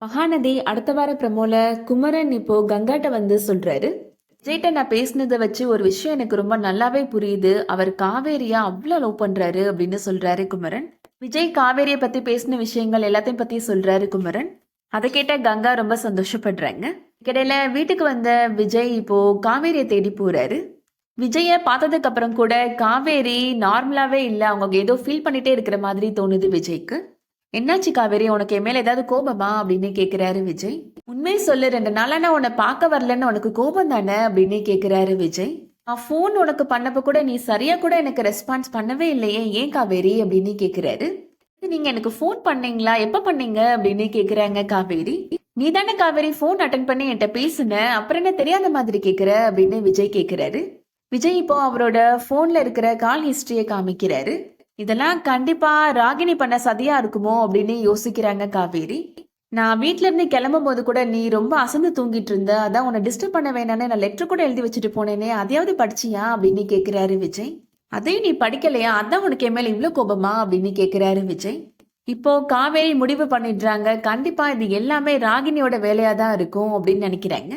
மகாநதி அடுத்த வார ப்ரமோல குமரன் இப்போ கங்காட்ட வந்து சொல்றாரு. விஜய்கிட்ட நான் பேசினதை வச்சு ஒரு விஷயம் எனக்கு ரொம்ப நல்லாவே புரியுது. அவர் காவேரியா அவ்வளோ லவ் பண்றாரு அப்படின்னு சொல்றாரு குமரன். விஜய் காவேரியை பத்தி பேசின விஷயங்கள் எல்லாத்தையும் பத்தி சொல்றாரு குமரன். அதை கேட்ட கங்கா ரொம்ப சந்தோஷப்படுறாங்க. இடையில வீட்டுக்கு வந்த விஜய் இப்போ காவேரியை தேடி போறாரு. விஜய பார்த்ததுக்கு அப்புறம் கூட காவேரி நார்மலாவே இல்ல, அவங்க ஏதோ ஃபீல் பண்ணிட்டே இருக்கிற மாதிரி தோணுது விஜய்க்கு. என்னாச்சு காவேரி, உனக்கு என் மேல ஏதாவது கோபமா அப்படின்னு கேக்குறாரு விஜய். உண்மையை சொல்லு, 2 நாளா நான் உன்னை பார்க்க வரலன்னு உனக்கு கோபம் தானே அப்படின்னு கேக்குறாரு விஜய். நான் ஃபோன் உனக்கு பண்ணப்ப கூட நீ சரியா கூட எனக்கு ரெஸ்பான்ஸ் பண்ணவே இல்லையே, ஏன் காவேரி அப்படின்னு கேக்குறாரு. நீங்க எனக்கு ஃபோன் பண்ணீங்களா, எப்ப பண்ணீங்க அப்படின்னு கேக்குறாங்க காவேரி. நீ தானே காவேரி ஃபோன் அட்டன் பண்ணி என்கிட்ட பேசுன, அப்புறம் என்ன தெரியாத மாதிரி கேக்குற அப்படின்னு விஜய் கேக்குறாரு. விஜய் இப்போ அவரோட போன்ல இருக்கிற கால் ஹிஸ்டரியை காமிக்கிறாரு. இதெல்லாம் கண்டிப்பா ராகினி பண்ண சதியா இருக்குமோ அப்படின்னு யோசிக்கிறாங்க காவேரி. நான் வீட்ல இருந்து கிளம்பும் போது கூட நீ ரொம்ப அசந்து தூங்கிட்டு இருந்த, அதான் உன்னை டிஸ்டர்ப் பண்ண வேணான்னு நான் லெட்டர் கூட எழுதி வச்சுட்டு போனேனே, அதையாவது படிச்சியா அப்படின்னு கேக்குறாரு விஜய். அதையும் நீ படிக்கலையா, அதான் உனக்கு என் மேல இவ்வளவு கோபமா அப்படின்னு கேக்குறாரு விஜய். இப்போ காவேரி முடிவு பண்ணிடுறாங்க, கண்டிப்பா இது எல்லாமே ராகினியோட வேலையா தான் இருக்கும் அப்படின்னு நினைக்கிறாங்க.